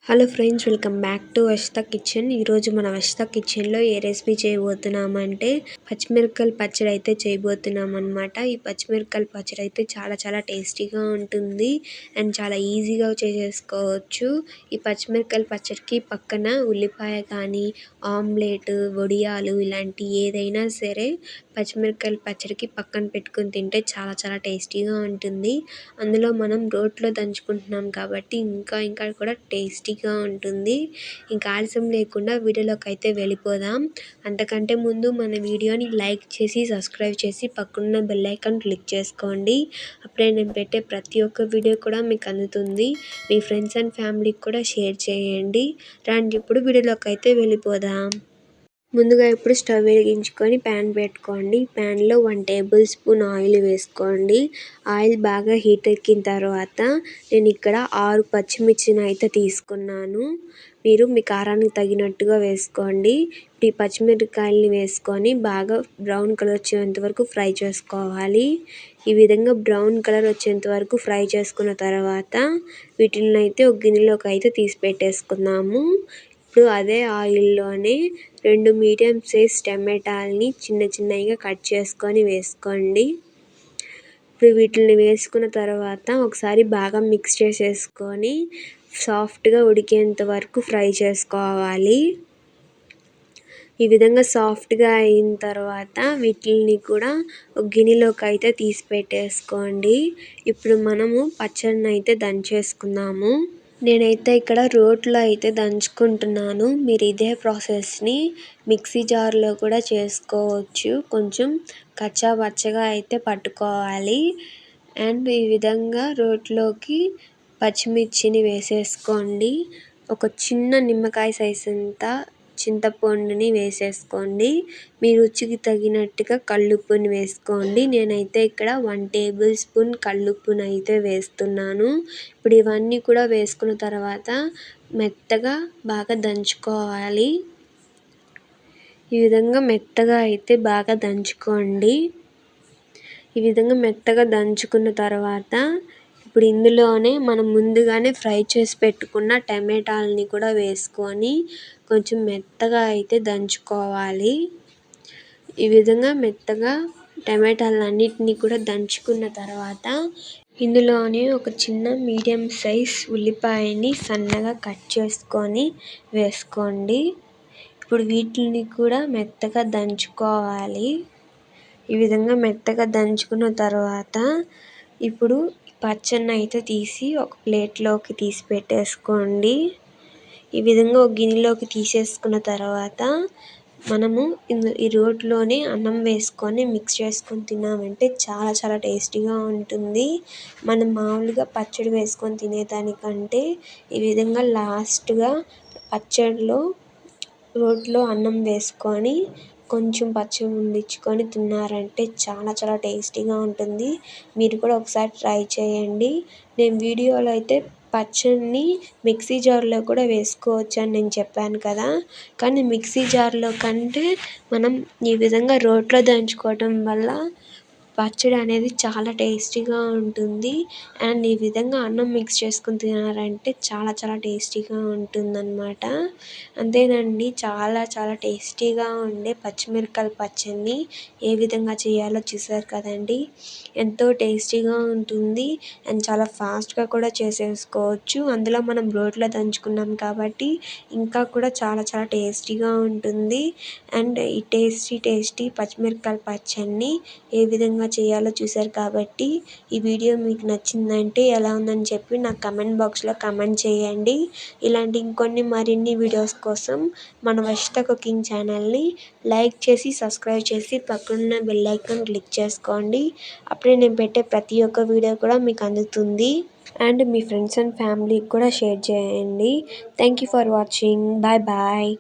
Hello friends, welcome back to Varshita kitchen. ఈరోజు మన వర్షిత కిచెన్లో ఏ రెసిపీ చేయబోతున్నామంటే పచ్చిమిరపకాయల పచ్చడి అయితే చేయబోతున్నాం అనమాట. ఈ పచ్చిమిరపకాయల పచ్చడి అయితే చాలా టేస్టీగా ఉంటుంది అండ్ చాలా ఈజీగా చేసేసుకోవచ్చు. ఈ పచ్చిమిరపకాయల పచ్చడికి పక్కన ఉల్లిపాయ కానీ ఆమ్లెట్, వడియాలు ఇలాంటి ఏదైనా సరే పచ్చిమిరపకాయల పచ్చడికి పక్కన పెట్టుకుని తింటే చాలా టేస్టీగా ఉంటుంది. అందులో మనం రోట్లో దంచుకుంటున్నాం కాబట్టి ఇంకా కూడా టేస్టీగా ఉంటుంది. ఇంకా ఆలస్యం లేకుండా వీడియోలోకి అయితే వెళ్ళిపోదాం. అంతకంటే ముందు మన వీడియోని లైక్ చేసి సబ్స్క్రైబ్ చేసి పక్కన బెల్ ఐకాన్ క్లిక్ చేసుకోండి. అప్పుడే నేను పెట్టే ప్రతి ఒక్క వీడియో కూడా మీకు అందుతుంది. మీ ఫ్రెండ్స్ అండ్ ఫ్యామిలీకి కూడా షేర్ చేయండి. రండి ఇప్పుడు వీడియోలోకి అయితే వెళ్ళిపోదాం. ముందుగా ఇప్పుడు స్టవ్ వెలిగించుకొని ప్యాన్ పెట్టుకోండి. ప్యాన్లో 1 టేబుల్ స్పూన్ ఆయిల్ వేసుకోండి. ఆయిల్ బాగా హీట్ ఎక్కిన తర్వాత నేను ఇక్కడ 6 పచ్చిమిర్చిని అయితే తీసుకున్నాను. మీరు మీ కారానికి తగినట్టుగా వేసుకోండి. ఈ పచ్చిమిరపకాయలని వేసుకొని బాగా బ్రౌన్ కలర్ వచ్చేంత వరకు ఫ్రై చేసుకోవాలి. ఈ విధంగా బ్రౌన్ కలర్ వచ్చేంత వరకు ఫ్రై చేసుకున్న తర్వాత వీటిని అయితే ఒక గిన్నెలోకి అయితే తీసి పెట్టేసుకుందాము. ఇప్పుడు అదే ఆయిల్లోనే 2 మీడియం సైజ్ టమాటాలని చిన్నగా కట్ చేసుకొని వేసుకోండి. ఇప్పుడు వీటిని వేసుకున్న తర్వాత ఒకసారి బాగా మిక్స్ చేసేసుకొని సాఫ్ట్గా ఉడికేంత వరకు ఫ్రై చేసుకోవాలి. ఈ విధంగా సాఫ్ట్గా అయిన తర్వాత వీటిని కూడా ఒక గిన్నెలోకి అయితే తీసి పెట్టేసుకోండి. ఇప్పుడు మనము పచ్చడిని అయితే దంచేసుకుందాము. నేనైతే ఇక్కడ రోట్లో అయితే దంచుకుంటున్నాను. మీరు ఇదే ప్రాసెస్ని మిక్సీ జార్లో కూడా చేసుకోవచ్చు. కొంచెం కచ్చాపచ్చగా అయితే పట్టుకోవాలి. అండ్ ఈ విధంగా రోట్లోకి పచ్చిమిర్చిని వేసేసుకోండి. ఒక చిన్న నిమ్మకాయ సైజ్ అంత చింతపండుని వేసేసుకోండి. మీ రుచికి తగినట్టుగా కల్లుప్పుని వేసుకోండి. నేనైతే ఇక్కడ 1 టేబుల్ స్పూన్ కల్లుప్పుని అయితే వేస్తున్నాను. ఇప్పుడు ఇవన్నీ కూడా వేసుకున్న తర్వాత మెత్తగా బాగా దంచుకోవాలి. ఈ విధంగా మెత్తగా అయితే బాగా దంచుకోండి. ఈ విధంగా మెత్తగా దంచుకున్న తర్వాత ఇప్పుడు ఇందులోనే మనం ముందుగానే ఫ్రై చేసి పెట్టుకున్న టమాటాలని కూడా వేసుకొని కొంచెం మెత్తగా అయితే దంచుకోవాలి. ఈ విధంగా మెత్తగా టమాటాలన్నిటినీ కూడా దంచుకున్న తర్వాత ఇందులోనే ఒక చిన్న మీడియం సైజ్ ఉల్లిపాయని సన్నగా కట్ చేసుకొని వేసుకోండి. ఇప్పుడు వీటిని కూడా మెత్తగా దంచుకోవాలి. ఈ విధంగా మెత్తగా దంచుకున్న తర్వాత ఇప్పుడు పచ్చడిని అయితే తీసి ఒక ప్లేట్లోకి తీసి పెట్టేసుకోండి. ఈ విధంగా ఒక గిన్నెలోకి తీసేసుకున్న తర్వాత మనము ఈ రోట్లోనే అన్నం వేసుకొని మిక్స్ చేసుకొని తిన్నామంటే చాలా టేస్టీగా ఉంటుంది. మనం మామూలుగా పచ్చడి వేసుకొని తినేదానికంటే ఈ విధంగా లాస్ట్గా పచ్చడిలో రోట్లో అన్నం వేసుకొని కొంచెం పచ్చడి ఉండించుకొని తిన్నారంటే చాలా టేస్టీగా ఉంటుంది. మీరు కూడా ఒకసారి ట్రై చేయండి. నేను వీడియోలో అయితే పచ్చడిని మిక్సీ జార్లో కూడా వేసుకోవచ్చు అని నేను చెప్పాను కదా. కానీ మిక్సీ జార్లో కంటే మనం ఈ విధంగా రోట్లో దంచుకోవటం వల్ల పచ్చడి అనేది చాలా టేస్టీగా ఉంటుంది. అండ్ ఈ విధంగా అన్నం మిక్స్ చేసుకుని తినారంటే చాలా టేస్టీగా ఉంటుందన్నమాట. అంతేనండి, చాలా టేస్టీగా ఉండే పచ్చిమిరపకాయల పచ్చడిని ఏ విధంగా చేయాలో చూసారు కదండి. ఎంతో టేస్టీగా ఉంటుంది అండ్ చాలా ఫాస్ట్గా కూడా చేసేసుకోవచ్చు. అందులో మనం రోట్లో దంచుకున్నాం కాబట్టి ఇంకా కూడా చాలా టేస్టీగా ఉంటుంది. అండ్ ఈ టేస్టీ పచ్చిమిరపకాయల పచ్చడిని ఏ విధంగా చేయాలో చూసారు కాబట్టి ఈ వీడియో మీకు నచ్చిందంటే ఎలా ఉందని చెప్పి నాకు కమెంట్ బాక్స్లో కమెంట్ చేయండి. ఇలాంటి ఇంకొన్ని మరిన్ని వీడియోస్ కోసం మన వర్షిత కుకింగ్ ఛానల్ని లైక్ చేసి సబ్స్క్రైబ్ చేసి పక్కనున్న బెల్ ఐకాన్ క్లిక్ చేసుకోండి. అప్పుడే నేను పెట్టే ప్రతి ఒక్క వీడియో కూడా మీకు అందుతుంది. అండ్ మీ ఫ్రెండ్స్ అండ్ ఫ్యామిలీకి కూడా షేర్ చేయండి. Thank you for watching. Bye.